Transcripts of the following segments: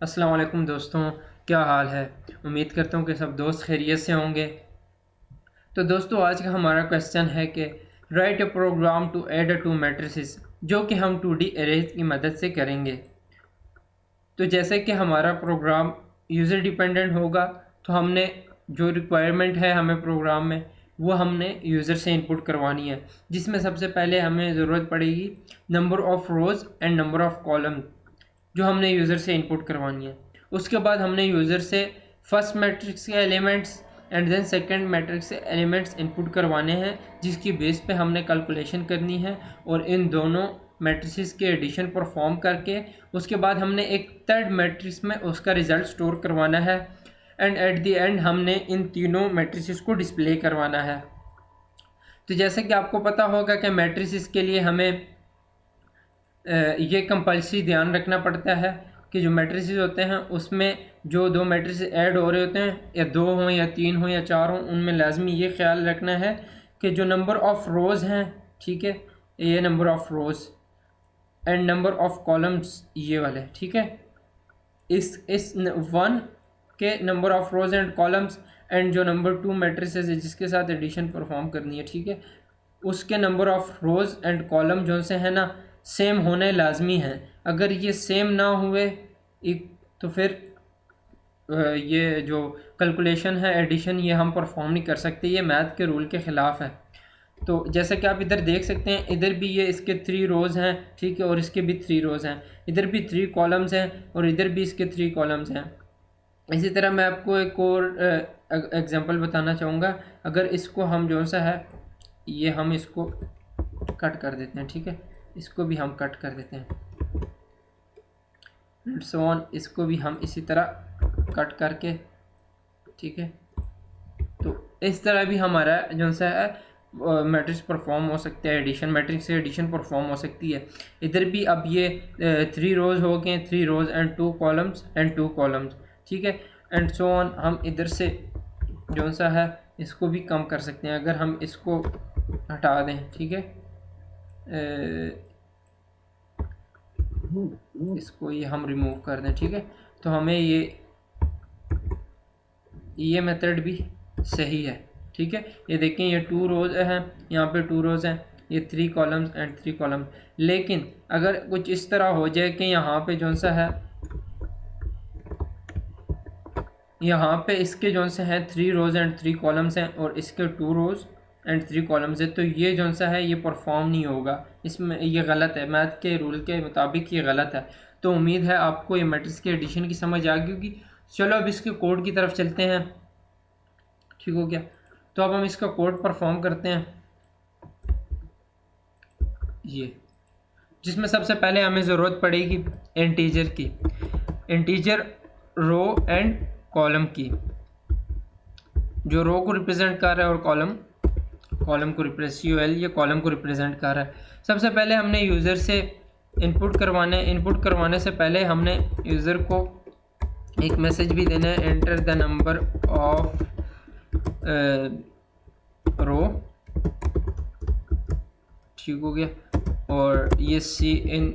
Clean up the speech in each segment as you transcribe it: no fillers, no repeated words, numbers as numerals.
अस्सलाम वालेकुम दोस्तों, क्या हाल है। उम्मीद करता हूँ कि सब दोस्त खैरियत से होंगे। तो दोस्तों आज का हमारा क्वेश्चन है कि write a program to add two matrices, जो कि हम 2D अरेज की मदद से करेंगे। तो जैसे कि हमारा प्रोग्राम यूज़र डिपेंडेंट होगा, तो हमने जो रिक्वायरमेंट है हमें प्रोग्राम में, वो हमने यूज़र से इनपुट करवानी है, जिसमें सबसे पहले हमें ज़रूरत पड़ेगी number of rows and number of column, जो हमने यूज़र से इनपुट करवानी है। उसके बाद हमने यूज़र से फर्स्ट मैट्रिक्स के elements and then second matrix से एलिमेंट्स इनपुट करवाने हैं, जिसकी बेस पे हमने कैलकुलेशन करनी है और इन दोनों मैट्रिसेस के एडिशन परफॉर्म करके उसके बाद हमने एक थर्ड मैट्रिक्स में उसका रिज़ल्ट स्टोर करवाना है एंड एट द एंड हमने इन तीनों मैट्रिसेस को डिस्प्ले करवाना है। तो जैसे कि आपको पता होगा कि मैट्रिसेस के लिए हमें ये कंपल्सरी ध्यान रखना पड़ता है कि जो मैट्रिसेस होते हैं उसमें जो दो मैट्रिसेस ऐड हो रहे होते हैं, या दो हों या तीन हों या चार हों, उनमें लाजमी ये ख्याल रखना है कि जो नंबर ऑफ़ रोज़ हैं, ठीक है, ये number of rows and number of columns ये वाले, ठीक है, इस वन के number of rows and columns and जो नंबर टू मैट्रिसेस है जिसके साथ एडिशन परफॉर्म करनी है, ठीक है, उसके number of rows and column जो से है ना, सेम होने लाजमी हैं। अगर ये सेम ना हुए तो फिर ये जो कैलकुलेशन है एडिशन, ये हम परफॉर्म नहीं कर सकते, ये मैथ के रूल के ख़िलाफ़ है। तो जैसे कि आप इधर देख सकते हैं, इधर भी ये इसके 3 रोज़ हैं, ठीक है, और इसके भी 3 रोज़ हैं, इधर भी 3 कॉलम्स हैं और इधर भी इसके 3 कॉलम्स हैं। इसी तरह मैं आपको एक और एग्जांपल बताना चाहूँगा। अगर इसको हम जो सा है, ये हम इसको कट कर देते हैं, ठीक है, इसको भी हम कट कर देते हैं एंड सो ऑन, इसको भी हम इसी तरह कट करके, ठीक है, तो इस तरह भी हमारा जो सा है मैट्रिक्स परफॉर्म हो सकता है, एडिशन मैट्रिक्स से एडिशन परफॉर्म हो सकती है। इधर भी अब ये 3 रोज़ हो गए, 3 रोज़ एंड 2 कॉलम्स एंड 2 कॉलम्स, ठीक है, एंड सो ऑन। हम इधर से जो सा है इसको भी कम कर सकते हैं, अगर हम इसको हटा दें, ठीक है, इसको ये हम रिमूव कर दें, ठीक है, तो हमें ये मेथड भी सही है, ठीक है। ये देखें, ये 2 रोज़ हैं, यहाँ पे 2 रोज़ हैं, ये 3 कॉलम्स एंड 3 कॉलम। लेकिन अगर कुछ इस तरह हो जाए कि यहाँ पे जो सा है, यहाँ पे इसके जो से हैं 3 रोज़ एंड 3 कॉलम्स हैं और इसके 2 रोज़ एंड 3 कॉलम्स है, तो ये जो सा है ये परफॉर्म नहीं होगा, इसमें ये गलत है, मैथ के रूल के मुताबिक ये गलत है। तो उम्मीद है आपको ये मैट्रिक्स के एडिशन की समझ आ गई होगी। चलो अब इसके कोड की तरफ चलते हैं, ठीक हो गया। तो अब हम इसका कोड परफॉर्म करते हैं, ये जिसमें सबसे पहले हमें ज़रूरत पड़ेगी इंटीजर की, इंटीजर रो एंड कॉलम की, जो रो को रिप्रेजेंट कर रहा है और कॉलम को ये कॉलम को रिप्रेजेंट कर रहा है। सबसे पहले हमने यूज़र से इनपुट करवाने से पहले हमने यूज़र को एक मैसेज भी देना है, एंटर द नंबर ऑफ रो, ठीक हो गया, और ये सी इन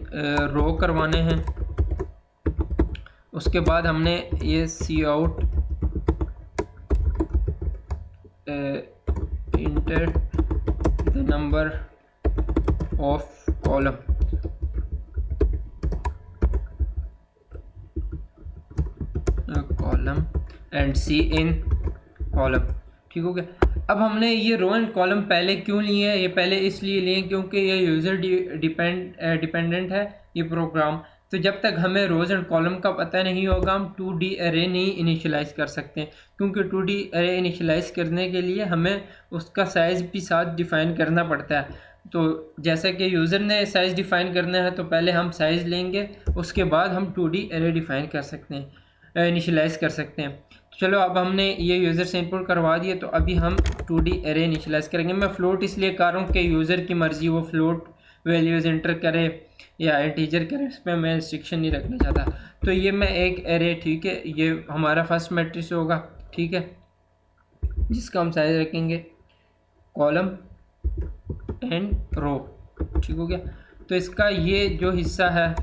रो करवाने हैं। उसके बाद हमने ये cout enter the number of column, and cin column, ठीक हो गया। अब हमने ये रो एंड कॉलम पहले क्यों लिए हैं? ये पहले इसलिए लिए क्योंकि ये यूज़र डिपेंडेंट है ये प्रोग्राम। तो जब तक हमें रोज़ एंड कॉलम का पता नहीं होगा, हम 2D अरे नहीं इनिशियलाइज़ कर सकते, क्योंकि 2D अरे इनिशियलाइज़ करने के लिए हमें उसका साइज़ भी साथ डिफ़ाइन करना पड़ता है। तो जैसे कि यूज़र ने साइज़ डिफ़ाइन करना है, तो पहले हम साइज़ लेंगे, उसके बाद हम 2D अरे डिफ़ाइन कर सकते हैं, इनिशियलाइज़ कर सकते हैं। चलो अब हमने ये यूज़र से इनपुट करवा दिए, तो अभी हम 2D अरे इनिशियलाइज़ करेंगे। मैं फ्लोट इसलिए कर रहा हूँ कि यूज़र की मर्ज़ी, वो फ्लोट वैल्यूज़ इंटर करे या इंटीजर करे, इस पर मैं रिस्ट्रिक्शन नहीं रखना चाहता। तो ये मैं एक अरे, ठीक है, ये हमारा फर्स्ट मैट्रिक्स होगा, ठीक है, जिसका हम साइज रखेंगे कॉलम एंड रो, ठीक हो गया। तो इसका ये जो हिस्सा है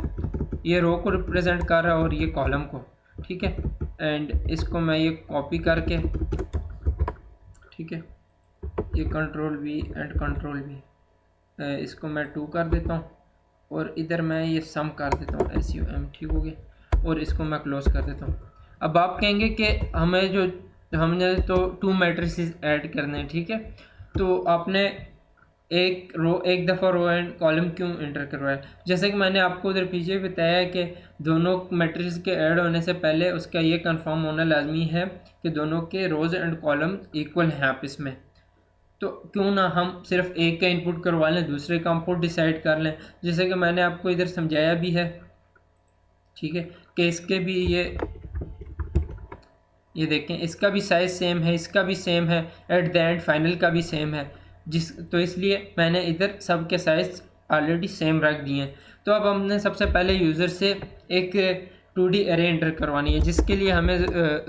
ये रो को रिप्रेजेंट कर रहा है और ये कॉलम को, ठीक है। एंड इसको मैं ये कॉपी करके, ठीक है, ये control V and control V, इसको मैं 2 कर देता हूँ और इधर मैं ये सम कर देता हूँ SUM, ठीक हो गया, और इसको मैं क्लोज कर देता हूँ। अब आप कहेंगे कि हमने तो 2 मैट्रिसेस ऐड करने हैं, ठीक है, तो आपने एक दफ़ा रो एंड कॉलम क्यों इंटर करवाया? जैसे कि मैंने आपको उधर पीछे बताया कि दोनों मैट्रिक्स के ऐड होने से पहले उसका ये कंफर्म होना लाजमी है कि दोनों के रोज़ एंड कॉलम इक्वल हैं आपस में। तो क्यों ना हम सिर्फ एक का इनपुट करवा लें, दूसरे का आउटपुट डिसाइड कर लें, जैसे कि मैंने आपको इधर समझाया भी है, ठीक है, कि इसके भी ये देखें, इसका भी साइज़ सेम है, इसका भी सेम है, एट द एंड फाइनल का भी सेम है, तो इसलिए मैंने इधर सब के साइज़ ऑलरेडी सेम रख दिए हैं। तो अब हमने सबसे पहले यूज़र से एक 2D एरे एंटर करवानी है, जिसके लिए हमें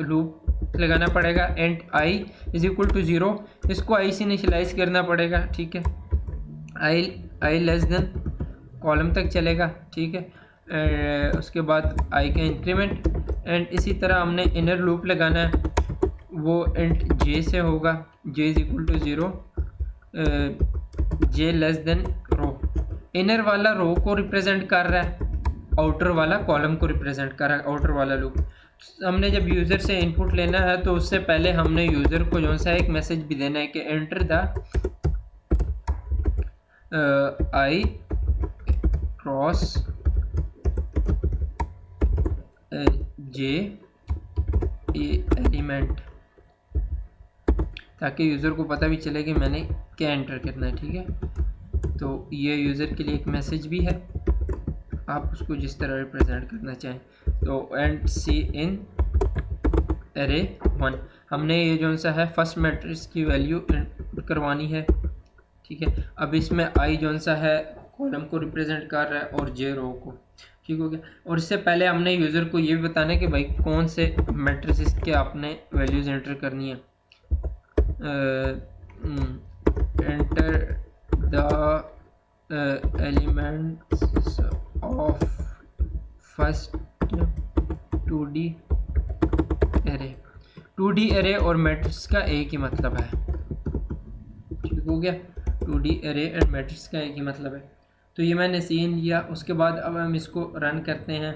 लूप लगाना पड़ेगा and i is equal to 0, इसको i से इनिशियलाइज करना पड़ेगा, ठीक है, i लेस देन कॉलम तक चलेगा, ठीक है, उसके बाद i का इंक्रीमेंट, एंड इसी तरह हमने इनर लूप लगाना है, वो एंड j से होगा, j is equal to 0, j less than row. Inner वाला रो को रिप्रेजेंट कर रहा है, आउटर वाला कॉलम को रिप्रेजेंट कर रहा है, आउटर वाला लूप। हमने जब यूज़र से इनपुट लेना है तो उससे पहले हमने यूज़र को जो सा एक मैसेज भी देना है कि enter the i cross j element, ताकि यूज़र को पता भी चले कि मैंने क्या एंटर करना है, ठीक है। तो ये यूज़र के लिए एक मैसेज भी है, आप उसको जिस तरह रिप्रेजेंट करना चाहें। तो एंड सी इन एरे 1, हमने ये जो सा है फर्स्ट मैट्रिक्स की वैल्यू करवानी है, ठीक है। अब इसमें आई जो सा है कॉलम को रिप्रेजेंट कर रहा है और जे रो को, ठीक हो गया। और इससे पहले हमने यूज़र को ये भी बताना है कि भाई कौन से मैट्रिक्स के आपने वैल्यूज़ एंटर करनी है। Enter the elements of first 2D array. 2D array और मैट्रिक्स का एक ही मतलब है, ठीक हो गया। 2D एरे एंड मैट्रिक्स का एक ही मतलब है। तो ये मैंने सीन लिया, उसके बाद अब हम इसको रन करते हैं।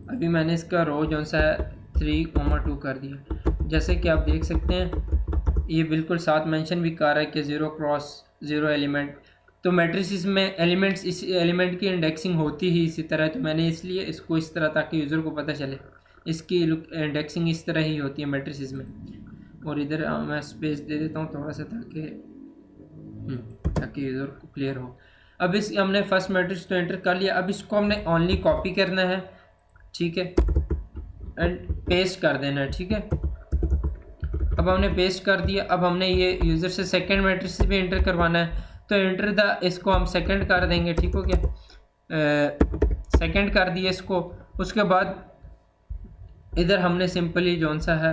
अभी मैंने इसका रो जो सा है 3,2 कर दिया, जैसे कि आप देख सकते हैं ये बिल्कुल साथ मेंशन भी कर रहा है कि 0 क्रॉस 0 एलिमेंट। तो मैट्रिसेस में एलिमेंट्स, इस एलिमेंट की इंडेक्सिंग होती ही इसी तरह, तो मैंने इसलिए इसको इस तरह, ताकि यूज़र को पता चले इसकी इंडेक्सिंग इस तरह ही होती है मैट्रिसेस में। और इधर मैं स्पेस दे देता हूँ थोड़ा सा, ताकि यूज़र को क्लियर हो। अब इस हमने फर्स्ट मैट्रिक्स तो एंटर कर लिया, अब इसको हमने ओनली कॉपी करना है, ठीक है, एंड पेस्ट कर देना है, ठीक है। अब हमने पेस्ट कर दिया। अब हमने ये यूज़र से सेकंड मैट्रिक्स भी एंटर करवाना है, तो एंटर द, इसको हम सेकंड कर देंगे, ठीक हो गया, सेकंड कर दिया इसको। उसके बाद इधर हमने सिंपली जौन सा है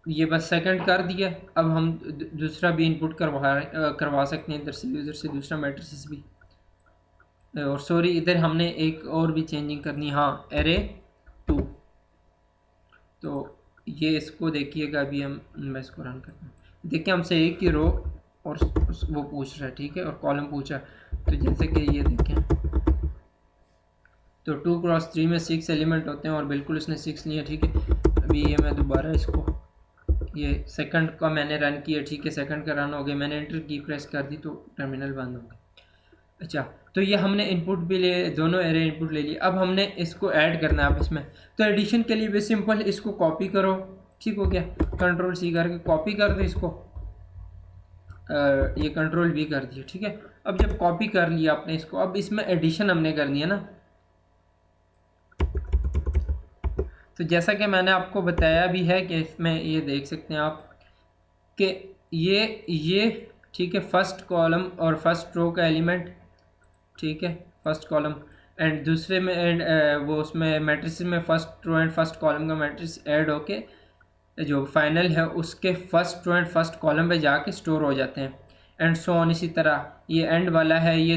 ये बस सेकंड कर दिया। अब हम दूसरा भी इनपुट करवा सकते हैं इधर से, यूज़र से दूसरा मैट्रिक्स भी। और सॉरी, इधर हमने एक और भी चेंजिंग करनी है, हाँ, एरे 2। तो ये इसको देखिएगा, अभी मैं इसको रन करता हूँ। देखिए हमसे एक ही रो और वो पूछ रहा है, ठीक है, और कॉलम पूछा। तो जैसे कि ये देखें, तो 2 क्रॉस 3 में 6 एलिमेंट होते हैं और बिल्कुल उसने 6 लिया, ठीक है। अभी ये मैं दोबारा इसको, ये सेकंड का मैंने रन किया, ठीक है, सेकंड का रन हो गया, मैंने एंटर की प्रेस कर दी तो टर्मिनल बंद हो गया। अच्छा, तो ये हमने इनपुट भी ले, दोनों एरे इनपुट ले लिए। अब हमने इसको ऐड करना है आपस में। तो एडिशन के लिए भी सिंपल, इसको कॉपी करो, ठीक हो गया, कंट्रोल C करके कॉपी कर दो इसको, ये कंट्रोल V कर दिया, ठीक है। अब जब कॉपी कर लिया आपने इसको, अब इसमें एडिशन हमने करनी है ना। तो जैसा कि मैंने आपको बताया भी है कि इसमें ये देख सकते हैं आप कि ये ठीक है, फर्स्ट कॉलम और फर्स्ट रो का एलिमेंट, ठीक है, फर्स्ट कॉलम, एंड दूसरे में एंड वो उसमें मैट्रिक्स में first row and first column का मैट्रिक्स ऐड होके जो फाइनल है उसके first row and first column पे जाके स्टोर हो जाते हैं। And so on. इसी तरह ये एंड वाला है, ये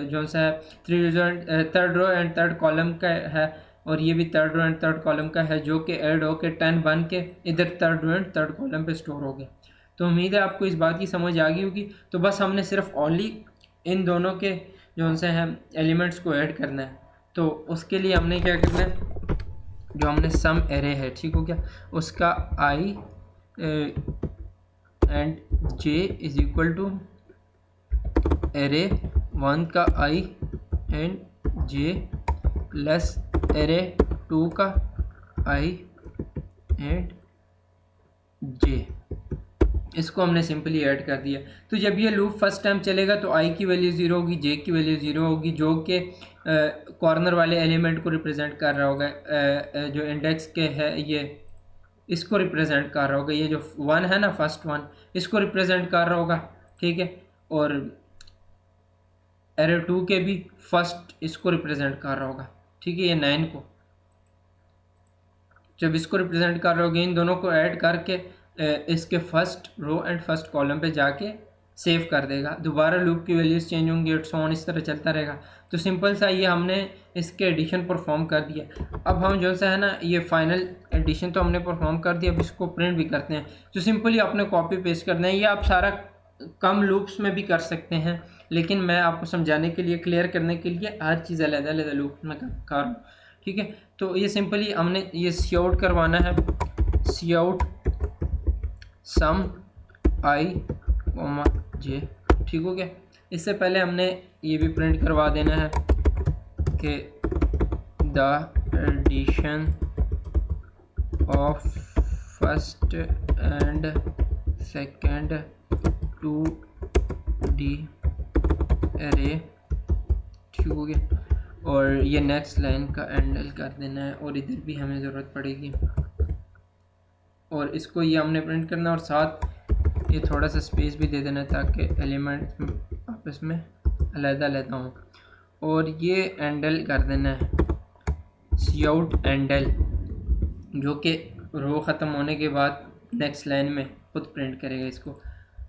जो सा है third row and third column का है, और ये भी third row and third column का है, जो कि ऐड होके 10 बन के इधर third row and third column पे स्टोर हो गया। तो उम्मीद है आपको इस बात की समझ आ गई होगी। तो बस हमने सिर्फ ओनली इन दोनों के जो से हैं एलिमेंट्स को ऐड करना है। तो उसके लिए हमने क्या करना है, जो हमने सम एरे है, ठीक हो गया, उसका I and J is equal to array 1 का I and J plus array 2 का आई एंड जे। इसको हमने सिंपली ऐड कर दिया। तो जब ये लूप फर्स्ट टाइम चलेगा तो आई की वैल्यू 0 होगी, जे की वैल्यू 0 होगी, जो कि कॉर्नर वाले एलिमेंट को रिप्रेजेंट कर रहा होगा, जो इंडेक्स के है ये इसको रिप्रेजेंट कर रहा होगा, ये जो 1 है ना फर्स्ट 1 इसको रिप्रेजेंट कर रहा होगा, ठीक है। और एरे 2 के भी फर्स्ट इसको रिप्रेजेंट कर रहा होगा, ठीक है, ये 9 को जब इसको रिप्रेजेंट कर रहे होगे, इन दोनों को ऐड करके इसके first row and first column पे जाके सेव कर देगा। दोबारा लूप की वैल्यूज चेंज होंगी और सो ऑन, इस तरह चलता रहेगा। तो सिंपल सा ये हमने इसके एडिशन परफॉर्म कर दिया। अब हम जो सा है ना ये फाइनल एडिशन तो हमने परफॉर्म कर दिया, अब इसको प्रिंट भी करते हैं। तो सिंपली आपने कॉपी पेस्ट करना है, ये आप सारा कम लूप्स में भी कर सकते हैं, लेकिन मैं आपको समझाने के लिए, क्लियर करने के लिए हर चीज़ अलग-अलग लूप में कर रहा हूँ, ठीक है। तो ये सिंपली हमने ये सी आउट करवाना है, सी आउट सम आई कॉमा जे, ठीक हो गया। इससे पहले हमने ये भी प्रिंट करवा देना है कि the addition of first and second two D array, ठीक हो गया। और ये नेक्स्ट लाइन का एंडल कर देना है, और इधर भी हमें ज़रूरत पड़ेगी, और इसको ये हमने प्रिंट करना, और साथ ये थोड़ा सा स्पेस भी दे देना ताकि एलिमेंट आपस में अलग-अलग हों। और ये एंडल कर देना है सी आउट एंडल, जो कि रो ख़त्म होने के बाद नेक्स्ट लाइन में खुद प्रिंट करेगा इसको।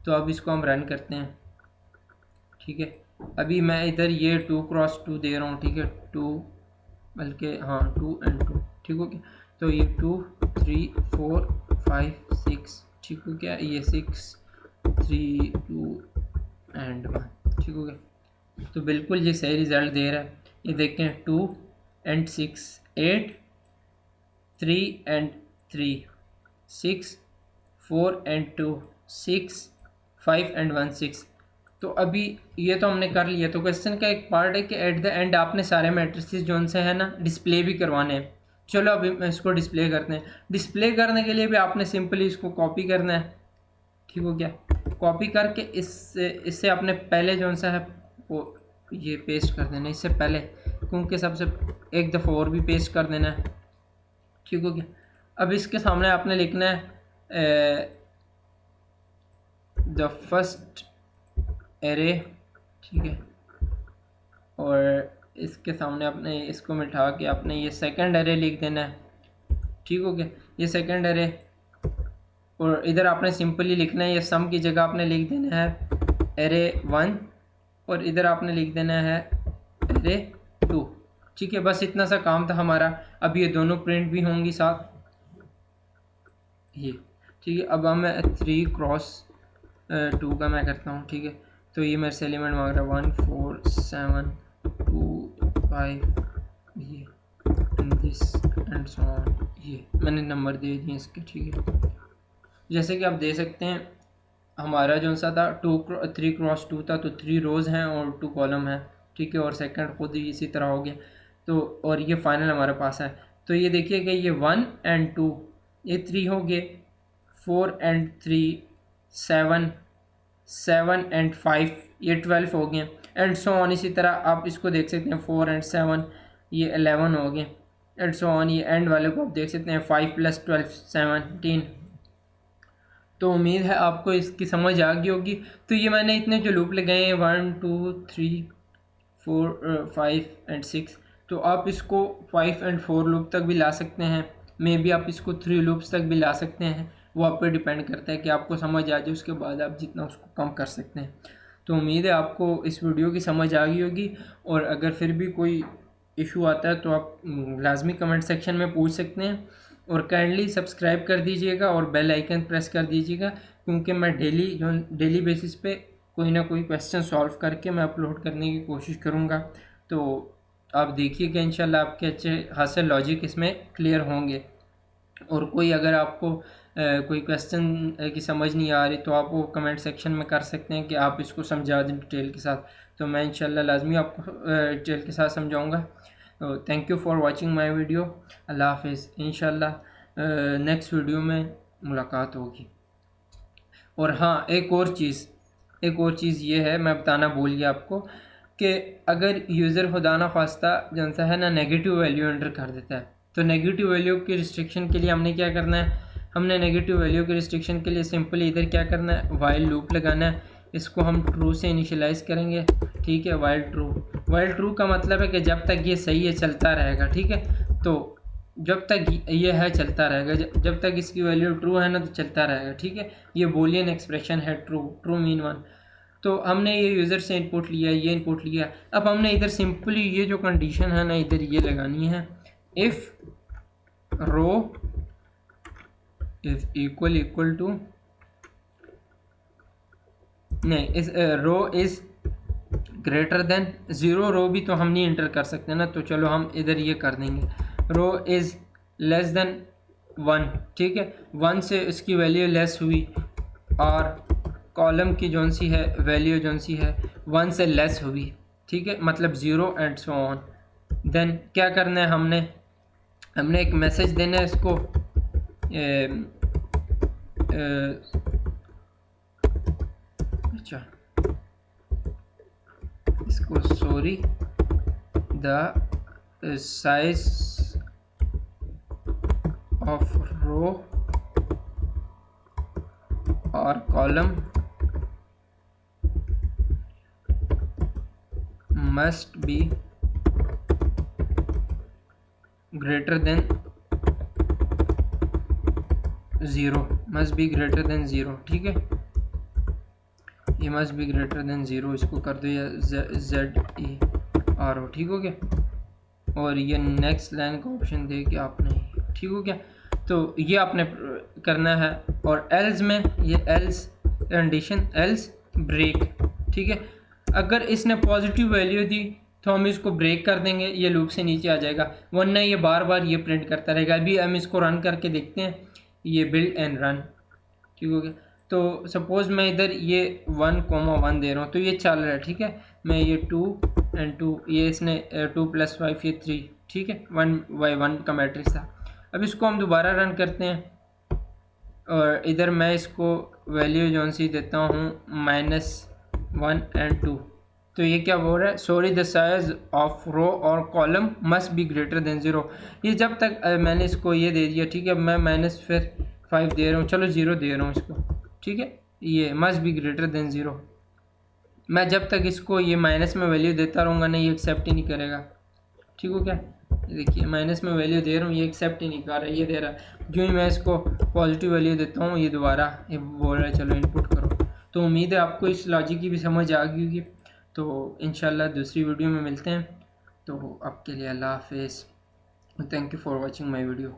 तो अब इसको हम रन करते हैं, ठीक है। अभी मैं इधर ये 2x2 दे रहा हूँ, ठीक है, 2 बल्कि हाँ 2 and 2, ठीक हो गया। तो ये 2 3 4 5 6, ठीक हो गया। ये 6 3 2 and 1, ठीक हो गया। तो बिल्कुल ये सही रिज़ल्ट दे रहा है। ये देखें 2 and 6 8, 3 and 3 6, 4 and 2 6, 5 and 1 6। तो अभी ये तो हमने कर लिया। तो क्वेश्चन का एक पार्ट है कि एट द एंड आपने सारे मैट्रिसेस जो उनसे है ना डिस्प्ले भी करवाने हैं। चलो अभी इसको डिस्प्ले करते हैं। डिस्प्ले करने के लिए भी आपने सिंपली इसको कॉपी करना है, ठीक हो गया। कॉपी करके इससे आपने पहले जो सा है वो ये पेस्ट कर देना, इससे पहले, क्योंकि सबसे एक दफ़ा और भी पेस्ट कर देना है, ठीक हो गया। अब इसके सामने आपने लिखना है द फर्स्ट एरे, ठीक है, और इसके सामने आपने इसको मिटा के आपने ये सेकंड एरे लिख देना है, ठीक हो गया। ये सेकंड एरे, और इधर आपने सिंपली लिखना है, ये सम की जगह आपने लिख देना है एरे 1, और इधर आपने लिख देना है एरे 2, ठीक है। बस इतना सा काम था हमारा। अब ये दोनों प्रिंट भी होंगी साथ, ये ठीक है। अब मैं 3x2 का मैं करता हूँ, ठीक है। तो ये मेरे से एलिमेंट मांग रहा है 1 4 7 2 5, ये and this and so on, ये मैंने नंबर दे दिए इसके, ठीक है। जैसे कि आप दे सकते हैं हमारा जो सा था 3x2 था, तो 3 रोज़ हैं और 2 कॉलम हैं, ठीक है। और सेकंड खुद ही इसी तरह हो गया। तो और ये फाइनल हमारे पास है। तो ये देखिए कि ये 1 and 2 ये 3 हो गए, 4 and 3 7, 7 and 5 ये 12 हो गए, एंड सो ऑन। इसी तरह आप इसको देख सकते हैं 4 and 7 ये 11 हो गए, एंड सो ऑन। ये एंड वाले को आप देख सकते हैं 5 + 12 17। तो उम्मीद है आपको इसकी समझ आ गई होगी। तो ये मैंने इतने जो लूप लगाए हैं 1 2 3 4 5 and 6, तो आप इसको 5 and 4 लूप तक भी ला सकते हैं। मे बी आप इसको 3 लूप्स तक भी ला सकते हैं। वो आप पे डिपेंड करता है कि आपको समझ आ जाए, उसके बाद आप जितना उसको कम कर सकते हैं। तो उम्मीद है आपको इस वीडियो की समझ आ गई होगी, और अगर फिर भी कोई इशू आता है तो आप लाजमी कमेंट सेक्शन में पूछ सकते हैं, और काइंडली सब्सक्राइब कर दीजिएगा और बेल आइकन प्रेस कर दीजिएगा, क्योंकि मैं डेली बेसिस पे कोई ना कोई क्वेश्चन सॉल्व करके मैं अपलोड करने की कोशिश करूँगा। तो आप देखिएगा इंशाल्लाह आपके अच्छे खासे लॉजिक इसमें क्लियर होंगे। और कोई अगर आपको कोई क्वेश्चन की समझ नहीं आ रही तो आप वो कमेंट सेक्शन में कर सकते हैं कि आप इसको समझा दें डिटेल के साथ, तो मैं इंशाल्लाह लाजमी आपको डिटेल के साथ समझाऊंगा। Thank you for watching my video. Allah हाफिज़। इंशाल्लाह नेक्स्ट वीडियो में मुलाकात होगी। और हाँ, एक और चीज़ ये है, मैं बताना भूल गया आपको, कि अगर यूज़र खुदा ना खास्ता जानता है ना नेगेटिव वैल्यू एंटर कर देता है, तो नेगेटिव वैल्यू की रिस्ट्रिक्शन के लिए हमने क्या करना है, हमने नेगेटिव वैल्यू की रिस्ट्रिक्शन के लिए सिंपली इधर क्या करना है, वाइल लूप लगाना है। इसको हम ट्रू से इनिशियलाइज़ करेंगे, ठीक है। वाइल ट्रू का मतलब है कि जब तक ये सही है चलता रहेगा, ठीक है। तो जब तक ये है चलता रहेगा, जब तक इसकी वैल्यू ट्रू है ना तो चलता रहेगा, ठीक है। ये बूलियन एक्सप्रेशन है, ट्रू मीन 1। तो हमने ये यूज़र से इनपुट लिया, ये इनपुट लिया। अब हमने इधर सिंपली ये जो कंडीशन है ना इधर ये लगानी है, if row is equal to, नहीं, इस row is greater than 0। Row भी तो हम नहीं इंटर कर सकते ना, तो चलो हम इधर ये कर देंगे, रो इज़ लेस देन 1, ठीक है। 1 से इसकी वैल्यू लेस हुई, और कॉलम की जौन सी है वैल्यू जौन सी है 1 से लेस हुई, ठीक है, मतलब 0 एंड सो ऑन। देन क्या करना है, हमने एक मैसेज देना है इसको, अच्छा इसको, सॉरी, द साइज ऑफ रो और column must be greater than 0, must be greater than 0, ठीक है। ये मस्ट बी ग्रेटर देन 0 इसको कर दो या ZERO, ठीक हो गया। और ये नेक्स्ट लाइन का ऑप्शन दे के आपने, ठीक हो गया। तो ये आपने करना है। और एल्स में ये एल्स कंडीशन, एल्स ब्रेक, ठीक है। अगर इसने पॉजिटिव वैल्यू दी तो हम इसको ब्रेक कर देंगे, ये लूप से नीचे आ जाएगा, वरना ये बार बार ये प्रिंट करता रहेगा। अभी हम इसको रन करके देखते हैं, ये बिल्ड एंड रन, ठीक हो गया। तो सपोज़ मैं इधर ये 1,1 दे रहा हूँ तो ये चल रहा है, ठीक है। मैं ये 2 एंड 2, ये इसने 2 + 5 ये 3, ठीक है। 1/1 का मैट्रिक्स था। अब इसको हम दोबारा रन करते हैं, और इधर मैं इसको वैल्यू जौन सी देता हूँ -1 एंड 2। तो ये क्या बोल रहा है, सॉरी द साइज ऑफ रो और column must be greater than 0। ये जब तक मैंने इसको ये दे दिया, ठीक है, मैं माइनस फिर 5 दे रहा हूँ, चलो 0 दे रहा हूँ इसको, ठीक है। ये मस्ट बी ग्रेटर देन 0, मैं जब तक इसको ये माइनस में वैल्यू देता रहूँगा ना, ये एक्सेप्ट ही नहीं करेगा, ठीक हो क्या। देखिए माइनस में वैल्यू दे रहा हूँ, ये एक्सेप्ट ही नहीं कर रहा, ये दे रहा है। जो ही मैं इसको पॉजिटिव वैल्यू देता हूँ ये दोबारा ये बोल रहा है चलो इनपुट करो। तो उम्मीद है आपको इस लॉजिक की भी समझ आ गई होगी। तो इंशाल्लाह दूसरी वीडियो में मिलते हैं। तो आपके लिए अल्लाह हाफिज़। Thank you for watching my video.